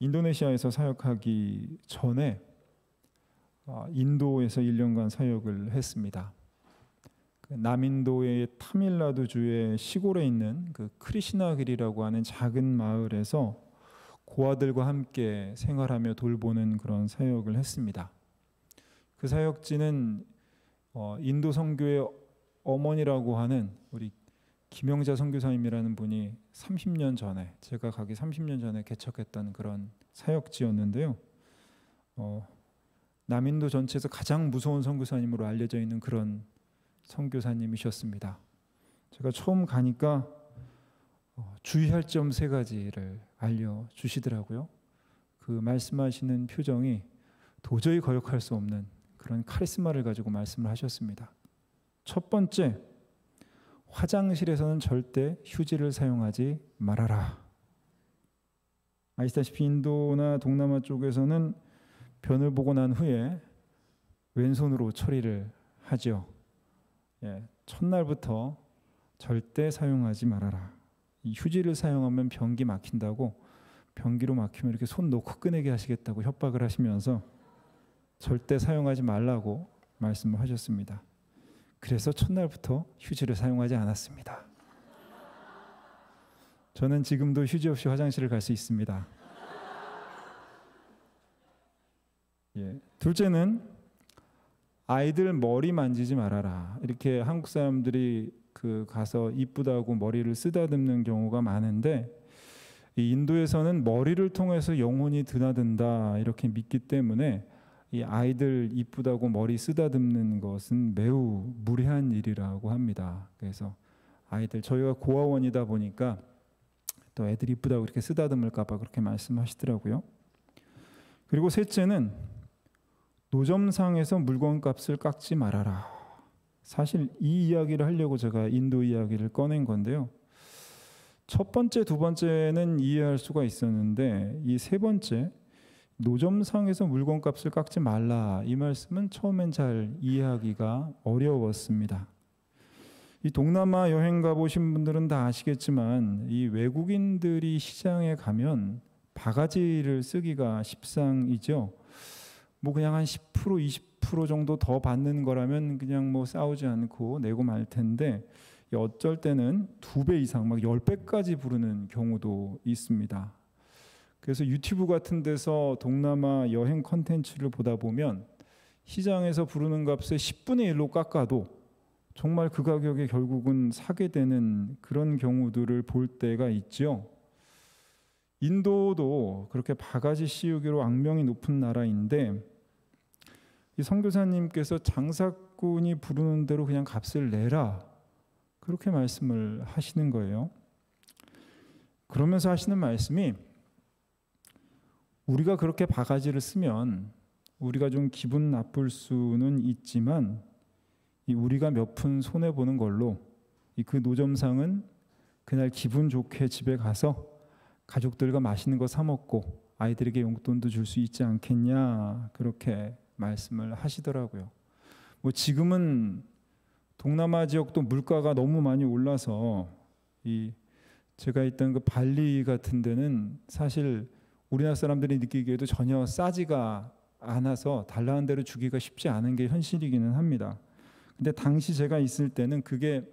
인도네시아에서 사역하기 전에 인도에서 1년간 사역을 했습니다. 남인도의 타밀나두주의 시골에 있는 그 크리시나길이라고 하는 작은 마을에서 고아들과 함께 생활하며 돌보는 그런 사역을 했습니다. 그 사역지는 인도 선교의 어머니라고 하는 우리 김영자 선교사님이라는 분이 30년 전에, 제가 가기 30년 전에 개척했던 그런 사역지였는데요. 남인도 전체에서 가장 무서운 선교사님으로 알려져 있는 그런 선교사님이셨습니다. 제가 처음 가니까 주의할 점 3가지를 알려주시더라고요. 그 말씀하시는 표정이 도저히 거역할 수 없는 그런 카리스마를 가지고 말씀을 하셨습니다. 첫 번째, 화장실에서는 절대 휴지를 사용하지 말아라. 아시다시피 인도나 동남아 쪽에서는 변을 보고 난 후에 왼손으로 처리를 하죠. 첫날부터 절대 사용하지 말아라. 이 휴지를 사용하면 변기 막힌다고, 변기로 막히면 이렇게 손 놓고 꺼내게 하시겠다고 협박을 하시면서 절대 사용하지 말라고 말씀을 하셨습니다. 그래서 첫날부터 휴지를 사용하지 않았습니다. 저는 지금도 휴지 없이 화장실을 갈 수 있습니다. 둘째는 아이들 머리 만지지 말아라. 이렇게 한국 사람들이 가서 이쁘다고 머리를 쓰다듬는 경우가 많은데, 이 인도에서는 머리를 통해서 영혼이 드나든다 이렇게 믿기 때문에 이 아이들 이쁘다고 머리 쓰다듬는 것은 매우 무례한 일이라고 합니다. 그래서 아이들, 저희가 고아원이다 보니까 또 애들이 이쁘다고 이렇게 쓰다듬을까 봐 그렇게 말씀하시더라고요. 그리고 셋째는 노점상에서 물건값을 깎지 말아라. 사실 이 이야기를 하려고 제가 인도 이야기를 꺼낸 건데요. 첫 번째, 두 번째는 이해할 수가 있었는데 이 세 번째, 노점상에서 물건값을 깎지 말라, 이 말씀은 처음엔 잘 이해하기가 어려웠습니다. 이 동남아 여행 가보신 분들은 다 아시겠지만 이 외국인들이 시장에 가면 바가지를 쓰기가 십상이죠. 뭐 그냥 한 10%, 20% 정도 더 받는 거라면 그냥 뭐 싸우지 않고 내고 말 텐데, 어쩔 때는 2배 이상, 막 10배까지 부르는 경우도 있습니다. 그래서 유튜브 같은 데서 동남아 여행 컨텐츠를 보다 보면 시장에서 부르는 값의 10분의 1로 깎아도 정말 그 가격에 결국은 사게 되는 그런 경우들을 볼 때가 있죠. 인도도 그렇게 바가지 씌우기로 악명이 높은 나라인데, 이 선교사님께서 장사꾼이 부르는 대로 그냥 값을 내라, 그렇게 말씀을 하시는 거예요. 그러면서 하시는 말씀이, 우리가 그렇게 바가지를 쓰면 우리가 좀 기분 나쁠 수는 있지만 우리가 몇 푼 손해보는 걸로 그 노점상은 그날 기분 좋게 집에 가서 가족들과 맛있는 거 사 먹고 아이들에게 용돈도 줄 수 있지 않겠냐, 그렇게 말씀을 하시더라고요. 뭐 지금은 동남아 지역도 물가가 너무 많이 올라서 제가 있던 그 발리 같은 데는 사실 우리나라 사람들이 느끼기에도 전혀 싸지가 않아서 달라는 대로 주기가 쉽지 않은 게 현실이기는 합니다. 근데 당시 제가 있을 때는 그게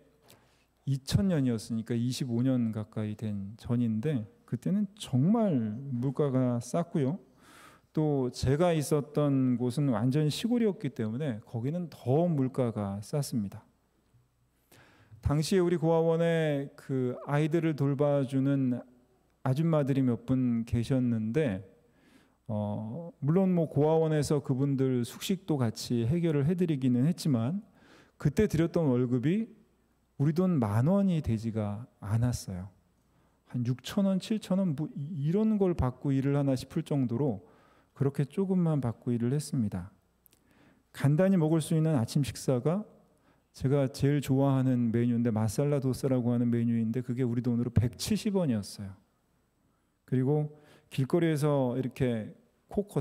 2000년이었으니까 25년 가까이 된 전인데, 그때는 정말 물가가 쌌고요. 또 제가 있었던 곳은 완전히 시골이었기 때문에 거기는 더 물가가 쌌습니다. 당시에 우리 고아원에 그 아이들을 돌봐주는 아줌마들이 몇 분 계셨는데, 물론 뭐 고아원에서 그분들 숙식도 같이 해결을 해드리기는 했지만 그때 드렸던 월급이 우리 돈 10,000원이 되지가 않았어요. 한 6,000원, 7,000원 뭐 이런 걸 받고 일을 하나 싶을 정도로 그렇게 조금만 받고 일을 했습니다. 간단히 먹을 수 있는 아침 식사가 제가 제일 좋아하는 메뉴인데 마살라 도사라고 하는 메뉴인데 그게 우리 돈으로 170원이었어요. 그리고 길거리에서 이렇게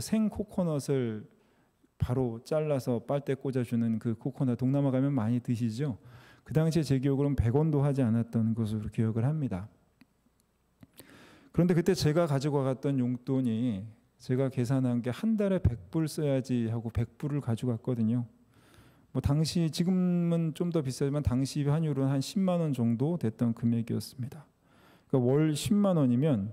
생 코코넛을 바로 잘라서 빨대 꽂아주는 그 코코넛, 동남아 가면 많이 드시죠? 그 당시에 제 기억으로는 100원도 하지 않았던 것으로 기억을 합니다. 그런데 그때 제가 가지고 갔던 용돈이 제가 계산한 게 한 달에 100불 써야지 하고 100불을 가져갔거든요. 뭐 당시 지금은 좀 더 비싸지만 당시 환율은 한 10만 원 정도 됐던 금액이었습니다. 그러니까 월 10만 원이면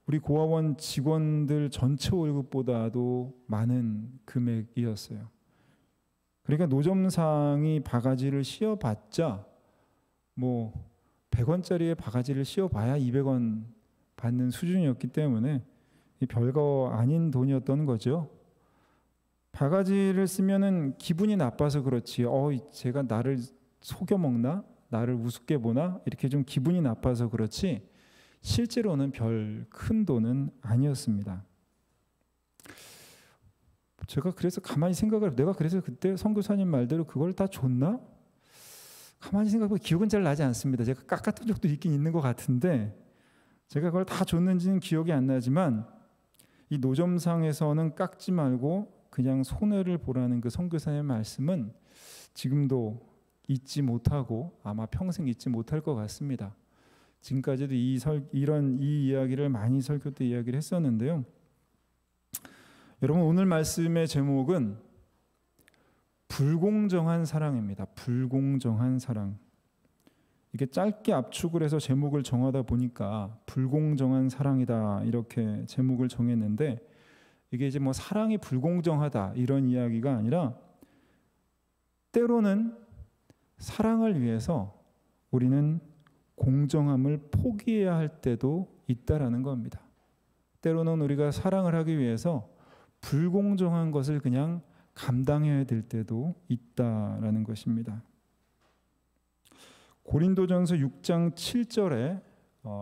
우리 고아원 직원들 전체 월급보다도 많은 금액이었어요. 그러니까 노점상이 바가지를 씌워봤자 뭐 100원짜리의 바가지를 씌워봐야 200원 받는 수준이었기 때문에 별거 아닌 돈이었던 거죠. 바가지를 쓰면은 기분이 나빠서 그렇지. 제가 나를 속여 먹나? 나를 우습게 보나? 이렇게 좀 기분이 나빠서 그렇지. 실제로는 별 큰 돈은 아니었습니다. 제가 그래서 가만히 생각을, 내가 그래서 그때 선교사님 말대로 그걸 다 줬나? 가만히 생각해보면 기억은 잘 나지 않습니다. 제가 깎았던 적도 있긴 있는 것 같은데 제가 그걸 다 줬는지는 기억이 안 나지만 이 노점상에서는 깎지 말고 그냥 손해를 보라는 그 선교사의 말씀은 지금도 잊지 못하고 아마 평생 잊지 못할 것 같습니다. 지금까지도 이 이야기를 많이 설교 때 이야기를 했었는데요. 여러분, 오늘 말씀의 제목은 불공정한 사랑입니다. 불공정한 사랑. 이게 짧게 압축을 해서 제목을 정하다 보니까 불공정한 사랑이다 이렇게 제목을 정했는데, 이게 이제 뭐 사랑이 불공정하다 이런 이야기가 아니라 때로는 사랑을 위해서 우리는 공정함을 포기해야 할 때도 있다라는 겁니다. 때로는 우리가 사랑을 하기 위해서 불공정한 것을 그냥 감당해야 될 때도 있다라는 것입니다. 고린도전서 6장 7절에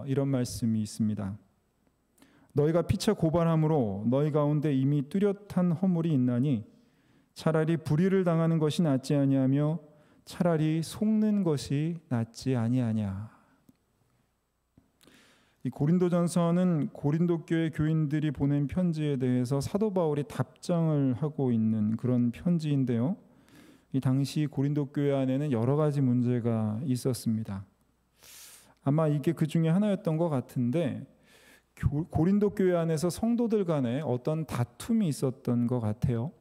이런 말씀이 있습니다. 너희가 피차 고발함으로 너희 가운데 이미 뚜렷한 허물이 있나니 차라리 불의를 당하는 것이 낫지 아니하며 차라리 속는 것이 낫지 아니하냐. 이 고린도전서는 고린도 교회 교인들이 보낸 편지에 대해서 사도 바울이 답장을 하고 있는 그런 편지인데요. 이 당시 고린도 교회 안에는 여러 가지 문제가 있었습니다. 아마 이게 그 중에 하나였던 것 같은데, 고린도 교회 안에서 성도들 간에 어떤 다툼이 있었던 것 같아요.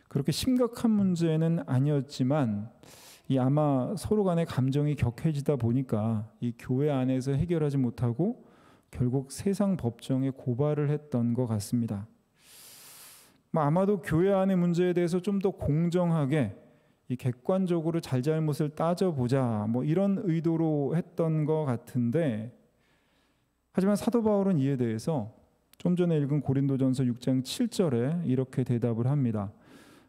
그렇게 심각한 문제는 아니었지만 아마 서로 간의 감정이 격해지다 보니까 이 교회 안에서 해결하지 못하고 결국 세상 법정에 고발을 했던 것 같습니다. 아마도 교회 안의 문제에 대해서 좀 더 공정하게 객관적으로 잘잘못을 따져보자 이런 의도로 했던 것 같은데, 하지만 사도 바울은 이에 대해서 좀 전에 읽은 고린도전서 6장 7절에 이렇게 대답을 합니다.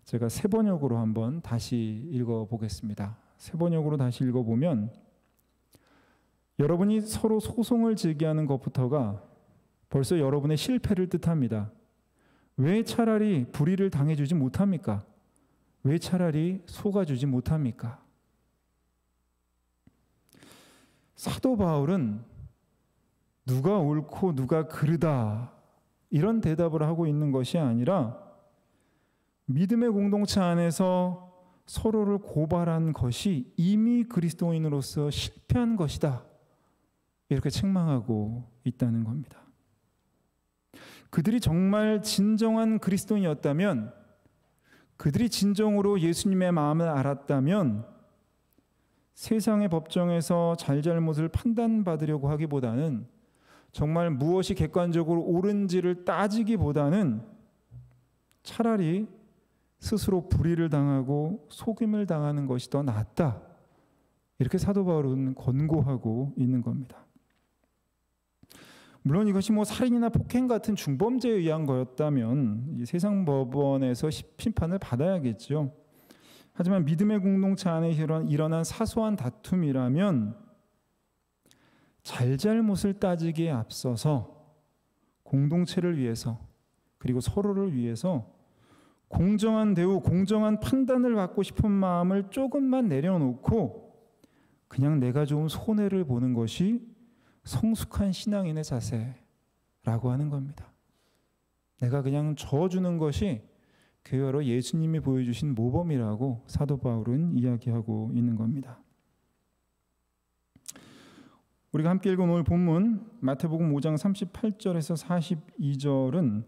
제가 새 번역으로 한번 다시 읽어보겠습니다. 새 번역으로 다시 읽어보면, 여러분이 서로 소송을 제기하는 것부터가 벌써 여러분의 실패를 뜻합니다. 왜 차라리 불의를 당해주지 못합니까? 왜 차라리 속아주지 못합니까? 사도 바울은 누가 옳고 누가 그르다 이런 대답을 하고 있는 것이 아니라 믿음의 공동체 안에서 서로를 고발한 것이 이미 그리스도인으로서 실패한 것이다 이렇게 책망하고 있다는 겁니다. 그들이 정말 진정한 그리스도인이었다면, 그들이 진정으로 예수님의 마음을 알았다면 세상의 법정에서 잘잘못을 판단받으려고 하기보다는, 정말 무엇이 객관적으로 옳은지를 따지기보다는 차라리 스스로 불의를 당하고 속임을 당하는 것이 더 낫다, 이렇게 사도 바울은 권고하고 있는 겁니다. 물론 이것이 살인이나 폭행 같은 중범죄에 의한 거였다면 이 세상 법원에서 심판을 받아야겠죠. 하지만 믿음의 공동체 안에 일어난 사소한 다툼이라면 잘잘못을 따지기에 앞서서 공동체를 위해서, 그리고 서로를 위해서 공정한 대우, 공정한 판단을 받고 싶은 마음을 조금만 내려놓고 그냥 내가 좀 손해를 보는 것이 성숙한 신앙인의 자세라고 하는 겁니다. 내가 그냥 져주는 것이 그야말로 예수님이 보여주신 모범이라고 사도 바울은 이야기하고 있는 겁니다. 우리가 함께 읽은 오늘 본문 마태복음 5장 38절에서 42절은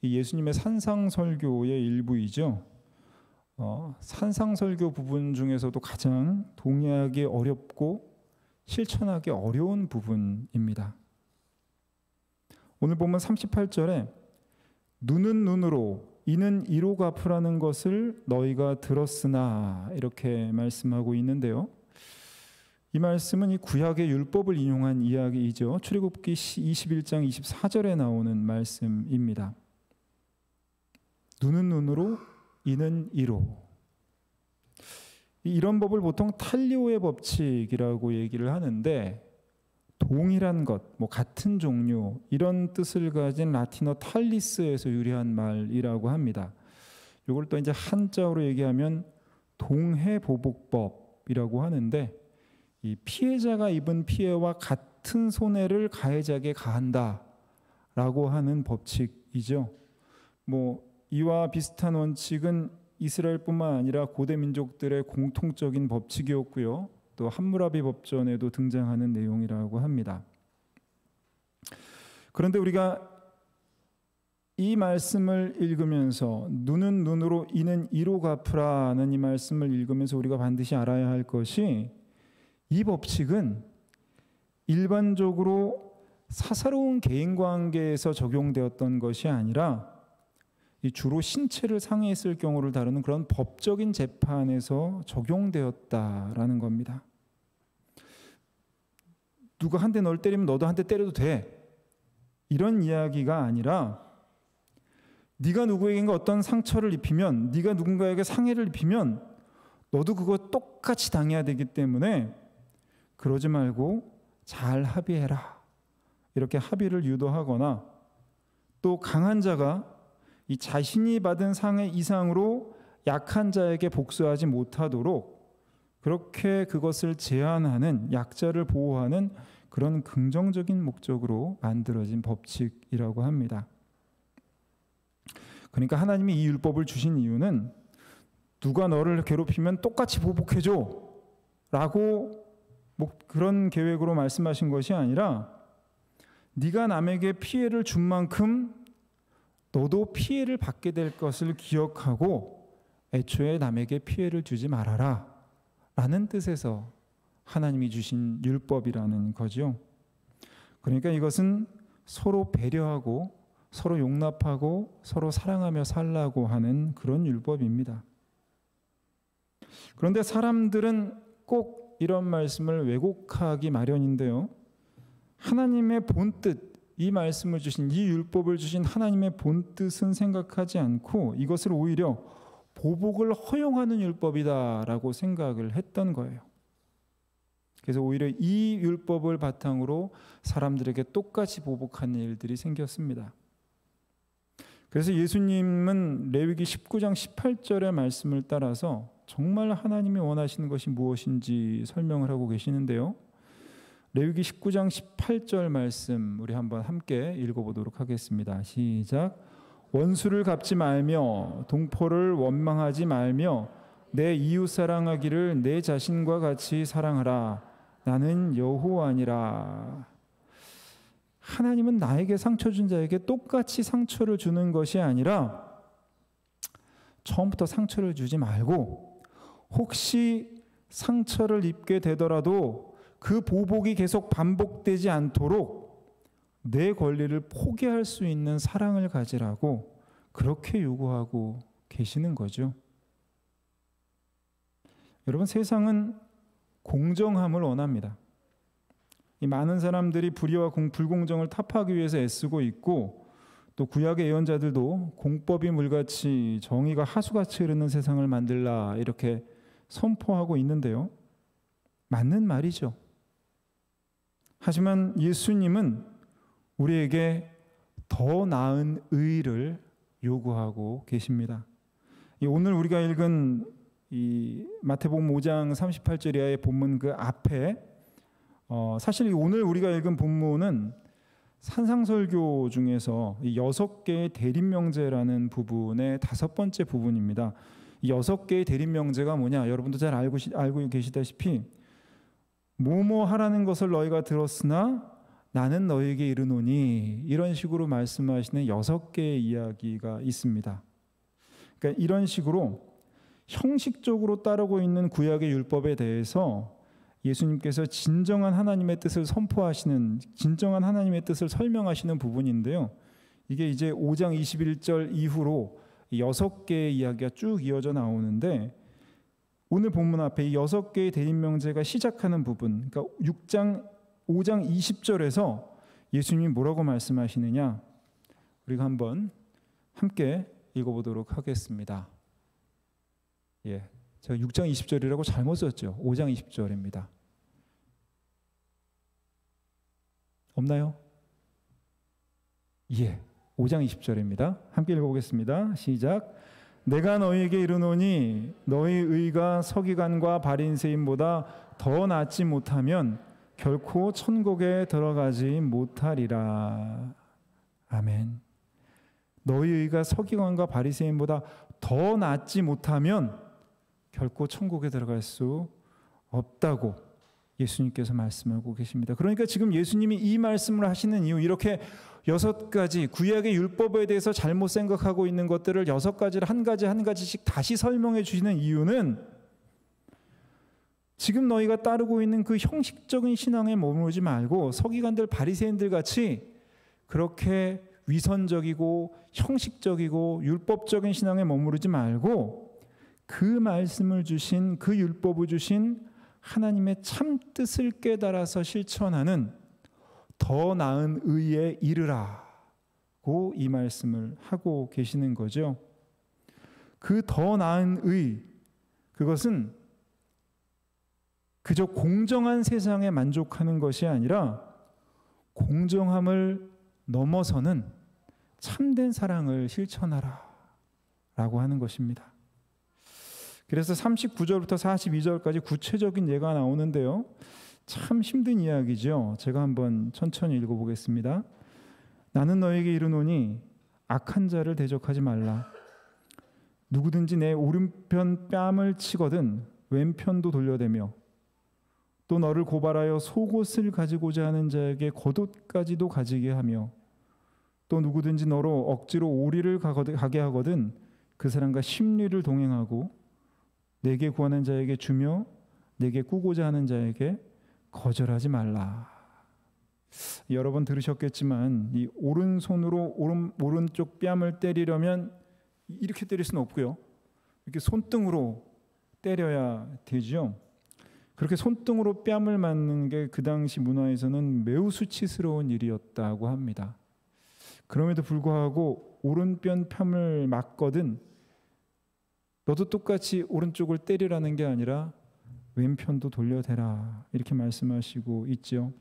예수님의 산상설교의 일부이죠. 산상설교 부분 중에서도 가장 동의하기 어렵고 실천하기 어려운 부분입니다. 오늘 보면 38절에 눈은 눈으로 이는 이로 갚으라는 것을 너희가 들었으나 이렇게 말씀하고 있는데요. 이 말씀은 이 구약의 율법을 인용한 이야기이죠. 출애굽기 21장 24절에 나오는 말씀입니다. 눈은 눈으로 이는 이로. 이런 법을 보통 탈리오의 법칙이라고 얘기를 하는데 동일한 것, 같은 종류 이런 뜻을 가진 라틴어 탈리스에서 유래한 말이라고 합니다. 이걸 또 이제 한자어로 얘기하면 동해보복법이라고 하는데 이 피해자가 입은 피해와 같은 손해를 가해자에게 가한다라고 하는 법칙이죠. 이와 비슷한 원칙은 이스라엘뿐만 아니라 고대 민족들의 공통적인 법칙이었고요. 또 함무라비 법전에도 등장하는 내용이라고 합니다. 그런데 우리가 이 말씀을 읽으면서 눈은 눈으로 이는 이로 갚으라는 이 말씀을 읽으면서 우리가 반드시 알아야 할 것이 이 법칙은 일반적으로 사사로운 개인관계에서 적용되었던 것이 아니라 주로 신체를 상해했을 경우를 다루는 그런 법적인 재판에서 적용되었다라는 겁니다. 누가 한 대 널 때리면 너도 한 대 때려도 돼. 이런 이야기가 아니라 네가 누구에게인가 어떤 상처를 입히면, 네가 누군가에게 상해를 입히면 너도 그거 똑같이 당해야 되기 때문에 그러지 말고 잘 합의해라. 이렇게 합의를 유도하거나 또 강한 자가 이 자신이 받은 상해 이상으로 약한 자에게 복수하지 못하도록 그렇게 그것을 제한하는, 약자를 보호하는 그런 긍정적인 목적으로 만들어진 법칙이라고 합니다. 그러니까 하나님이 이 율법을 주신 이유는 누가 너를 괴롭히면 똑같이 보복해줘 라고 그런 계획으로 말씀하신 것이 아니라 네가 남에게 피해를 준 만큼 너도 피해를 받게 될 것을 기억하고 애초에 남에게 피해를 주지 말아라 라는 뜻에서 하나님이 주신 율법이라는 거죠. 그러니까 이것은 서로 배려하고 서로 용납하고 서로 사랑하며 살라고 하는 그런 율법입니다. 그런데 사람들은 꼭 이런 말씀을 왜곡하기 마련인데요. 하나님의 본뜻, 이 말씀을 주신, 이 율법을 주신 하나님의 본뜻은 생각하지 않고 이것을 오히려 보복을 허용하는 율법이다라고 생각을 했던 거예요. 그래서 오히려 이 율법을 바탕으로 사람들에게 똑같이 보복하는 일들이 생겼습니다. 그래서 예수님은 레위기 19장 18절의 말씀을 따라서 정말 하나님이 원하시는 것이 무엇인지 설명을 하고 계시는데요. 레위기 19장 18절 말씀 우리 한번 함께 읽어보도록 하겠습니다. 시작. 원수를 갚지 말며 동포를 원망하지 말며 내 이웃 사랑하기를 내 자신과 같이 사랑하라. 나는 여호와니라. 하나님은 나에게 상처 준 자에게 똑같이 상처를 주는 것이 아니라 처음부터 상처를 주지 말고 혹시 상처를 입게 되더라도 그 보복이 계속 반복되지 않도록 내 권리를 포기할 수 있는 사랑을 가지라고 그렇게 요구하고 계시는 거죠. 여러분, 세상은 공정함을 원합니다. 이 많은 사람들이 불의와 불공정을 타파하기 위해서 애쓰고 있고 또 구약의 예언자들도 공법이 물같이 정의가 하수같이 흐르는 세상을 만들라 이렇게 선포하고 있는데요. 맞는 말이죠. 하지만 예수님은 우리에게 더 나은 의를 요구하고 계십니다. 오늘 우리가 읽은 이 마태복음 5장 38절 이하의 본문 그 앞에 사실 오늘 우리가 읽은 본문은 산상설교 중에서 이 6개의 대립명제라는 부분의 5번째 부분입니다. 이 6개의 대립명제가 뭐냐? 여러분도 잘 알고 계시다시피 뭐뭐 하라는 것을 너희가 들었으나 나는 너희에게 이르노니, 이런 식으로 말씀하시는 6개의 이야기가 있습니다. 그러니까 이런 식으로 형식적으로 따르고 있는 구약의 율법에 대해서 예수님께서 진정한 하나님의 뜻을 선포하시는, 진정한 하나님의 뜻을 설명하시는 부분인데요. 이게 이제 5장 21절 이후로 6개의 이야기가 쭉 이어져 나오는데, 오늘 본문 앞에 이 6개의 대인명제가 시작하는 부분, 그러니까 5장 20절에서 예수님이 뭐라고 말씀하시느냐, 우리가 한번 함께 읽어보도록 하겠습니다. 제가 6장 20절이라고 잘못 썼죠. 5장 20절입니다. 없나요? 5장 20절입니다. 함께 읽어보겠습니다. 시작. 내가 너희에게 이르노니 너희 의가 서기관과 바리새인보다 더 낫지 못하면 결코 천국에 들어가지 못하리라. 아멘. 너희 의가 서기관과 바리새인보다 더 낫지 못하면 결코 천국에 들어갈 수 없다고 예수님께서 말씀하고 계십니다. 그러니까 지금 예수님이 이 말씀을 하시는 이유, 이렇게 6가지 구약의 율법에 대해서 잘못 생각하고 있는 것들을 6가지를 한 가지씩 다시 설명해 주시는 이유는, 지금 너희가 따르고 있는 그 형식적인 신앙에 머무르지 말고 서기관들 바리새인들 같이 그렇게 위선적이고 형식적이고 율법적인 신앙에 머무르지 말고, 그 말씀을 주신, 그 율법을 주신 하나님의 참 뜻을 깨달아서 실천하는 더 나은 의에 이르라고 이 말씀을 하고 계시는 거죠. 그 더 나은 의, 그것은 그저 공정한 세상에 만족하는 것이 아니라 공정함을 넘어서는 참된 사랑을 실천하라 라고 하는 것입니다. 그래서 39절부터 42절까지 구체적인 예가 나오는데요, 참 힘든 이야기죠. 제가 한번 천천히 읽어보겠습니다. 나는 너에게 이르노니 악한 자를 대적하지 말라. 누구든지 내 오른편 뺨을 치거든 왼편도 돌려대며, 또 너를 고발하여 속옷을 가지고자 하는 자에게 겉옷까지도 가지게 하며, 또 누구든지 너로 억지로 오리를 가게 하거든 그 사람과 심리를 동행하고, 내게 구하는 자에게 주며 내게 꾸고자 하는 자에게 거절하지 말라. 여러 번 들으셨겠지만 이 오른손으로 오른쪽 뺨을 때리려면 이렇게 때릴 수는 없고요, 이렇게 손등으로 때려야 되죠. 그렇게 손등으로 뺨을 맞는 게 그 당시 문화에서는 매우 수치스러운 일이었다고 합니다. 그럼에도 불구하고 오른편 뺨을 맞거든 너도 똑같이 오른쪽을 때리라는 게 아니라 왼편도 돌려대라, 이렇게 말씀하시고 있죠.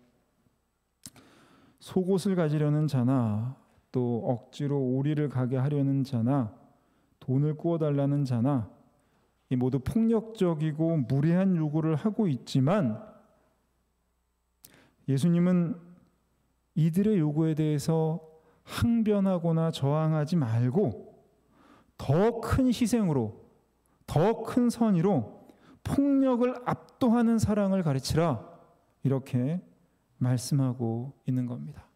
속옷을 가지려는 자나, 또 억지로 오리를 가게 하려는 자나, 돈을 꾸어달라는 자나, 이 모두 폭력적이고 무례한 요구를 하고 있지만, 예수님은 이들의 요구에 대해서 항변하거나 저항하지 말고 더 큰 희생으로, 더 큰 선의로 폭력을 압도하는 사랑을 가르치라, 이렇게 말씀하고 있는 겁니다.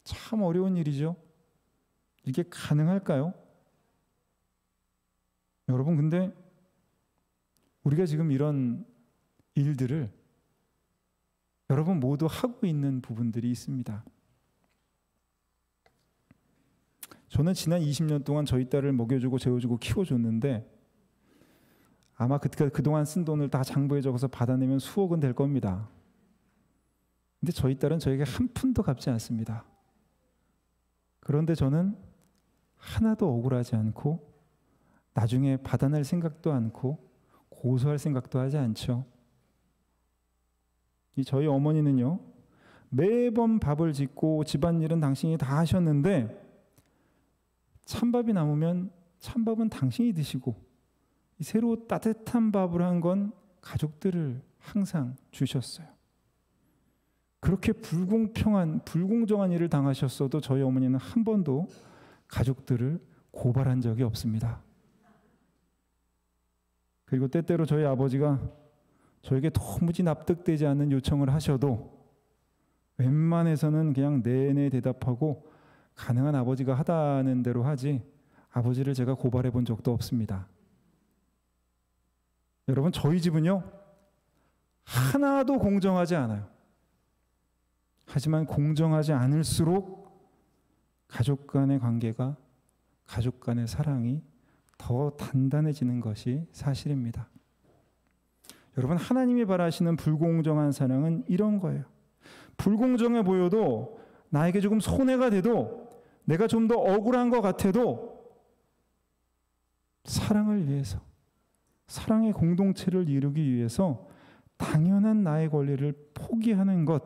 참 어려운 일이죠. 이게 가능할까요? 여러분, 근데 우리가 지금 이런 일들을 여러분 모두 하고 있는 부분들이 있습니다. 저는 지난 20년 동안 저희 딸을 먹여주고 재워주고 키워줬는데, 아마 그동안 쓴 돈을 다 장부에 적어서 받아내면 수억은 될 겁니다. 근데 저희 딸은 저에게 한 푼도 갚지 않습니다. 그런데 저는 하나도 억울하지 않고 나중에 받아낼 생각도 않고 고소할 생각도 하지 않죠. 저희 어머니는요, 매번 밥을 짓고 집안일은 당신이 다 하셨는데 찬밥이 남으면 찬밥은 당신이 드시고, 새로 따뜻한 밥을 한 건 가족들을 항상 주셨어요. 그렇게 불공정한 일을 당하셨어도 저희 어머니는 한 번도 가족들을 고발한 적이 없습니다. 그리고 때때로 저희 아버지가 저에게 도무지 납득되지 않는 요청을 하셔도 웬만해서는 그냥 네네 대답하고 가능한 아버지가 하다는 대로 하지 아버지를 제가 고발해 본 적도 없습니다. 여러분, 저희 집은요 하나도 공정하지 않아요. 하지만 공정하지 않을수록 가족 간의 관계가, 가족 간의 사랑이 더 단단해지는 것이 사실입니다. 여러분, 하나님이 바라시는 불공정한 사랑은 이런 거예요. 불공정해 보여도, 나에게 조금 손해가 돼도, 내가 좀 더 억울한 것 같아도 사랑을 위해서, 사랑의 공동체를 이루기 위해서 당연한 나의 권리를 포기하는 것,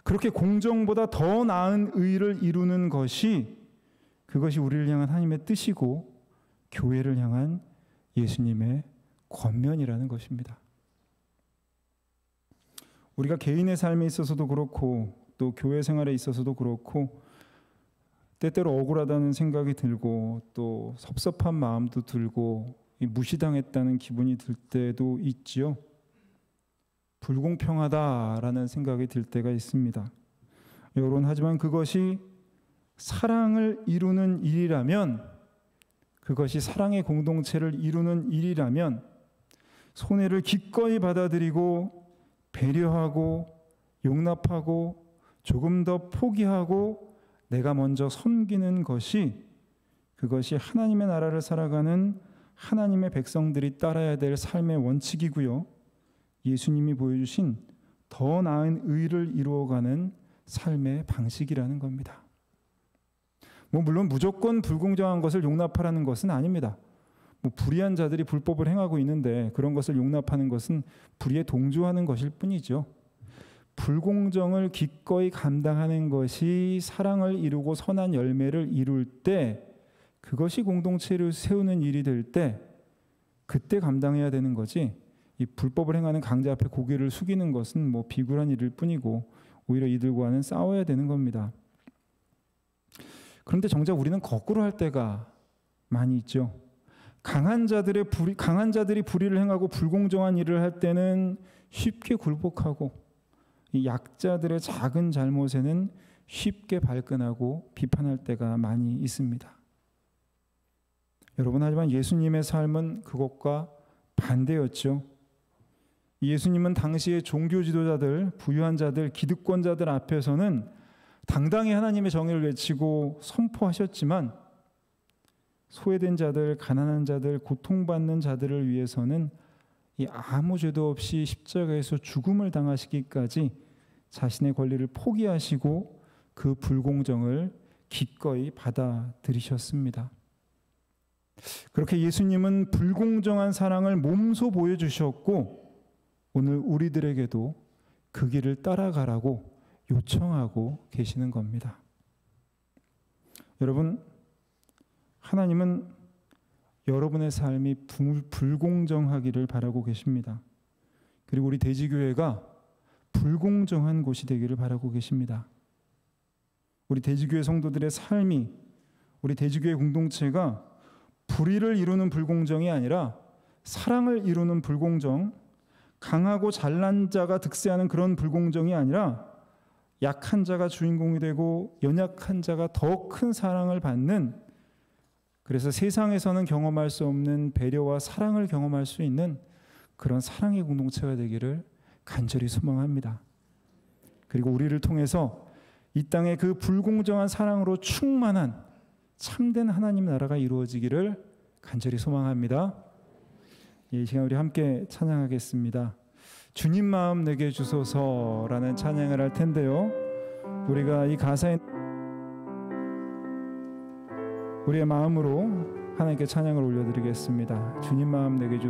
그렇게 공정보다 더 나은 의를 이루는 것이, 그것이 우리를 향한 하나님의 뜻이고 교회를 향한 예수님의 권면이라는 것입니다. 우리가 개인의 삶에 있어서도 그렇고 또 교회 생활에 있어서도 그렇고 때때로 억울하다는 생각이 들고 또 섭섭한 마음도 들고 무시당했다는 기분이 들 때도 있지요. 불공평하다라는 생각이 들 때가 있습니다. 여러분, 하지만 그것이 사랑을 이루는 일이라면, 그것이 사랑의 공동체를 이루는 일이라면 손해를 기꺼이 받아들이고 배려하고 용납하고 조금 더 포기하고 내가 먼저 섬기는 것이, 그것이 하나님의 나라를 살아가는 하나님의 백성들이 따라야 될 삶의 원칙이고요. 예수님이 보여주신 더 나은 의를 이루어가는 삶의 방식이라는 겁니다. 물론 무조건 불공정한 것을 용납하라는 것은 아닙니다. 불의한 자들이 불법을 행하고 있는데 그런 것을 용납하는 것은 불의에 동조하는 것일 뿐이죠. 불공정을 기꺼이 감당하는 것이 사랑을 이루고 선한 열매를 이룰 때, 그것이 공동체를 세우는 일이 될 때, 그때 감당해야 되는 거지, 이 불법을 행하는 강자 앞에 고개를 숙이는 것은 비굴한 일일 뿐이고 오히려 이들과는 싸워야 되는 겁니다. 그런데 정작 우리는 거꾸로 할 때가 많이 있죠. 강한 자들이 불의를 행하고 불공정한 일을 할 때는 쉽게 굴복하고, 이 약자들의 작은 잘못에는 쉽게 발끈하고 비판할 때가 많이 있습니다. 여러분, 하지만 예수님의 삶은 그것과 반대였죠. 예수님은 당시의 종교 지도자들, 부유한 자들, 기득권자들 앞에서는 당당히 하나님의 정의를 외치고 선포하셨지만, 소외된 자들, 가난한 자들, 고통받는 자들을 위해서는 이 아무 죄도 없이 십자가에서 죽음을 당하시기까지 자신의 권리를 포기하시고 그 불공정을 기꺼이 받아들이셨습니다. 그렇게 예수님은 불공정한 사랑을 몸소 보여주셨고, 오늘 우리들에게도 그 길을 따라가라고 요청하고 계시는 겁니다. 여러분, 하나님은 여러분의 삶이 불공정하기를 바라고 계십니다. 그리고 우리 대지교회가 불공정한 곳이 되기를 바라고 계십니다. 우리 대지교회 성도들의 삶이, 우리 대지교회 공동체가 불의를 이루는 불공정이 아니라 사랑을 이루는 불공정, 강하고 잘난 자가 득세하는 그런 불공정이 아니라 약한 자가 주인공이 되고 연약한 자가 더 큰 사랑을 받는, 그래서 세상에서는 경험할 수 없는 배려와 사랑을 경험할 수 있는 그런 사랑의 공동체가 되기를 간절히 소망합니다. 그리고 우리를 통해서 이 땅에 그 불공정한 사랑으로 충만한 참된 하나님 나라가 이루어지기를 간절히 소망합니다. 이 시간 우리 함께 찬양하겠습니다. 주님 마음 내게 주소서라는 찬양을 할 텐데요. 우리가 이 가사에 우리의 마음으로 하나님께 찬양을 올려드리겠습니다. 주님 마음 내게 주소서.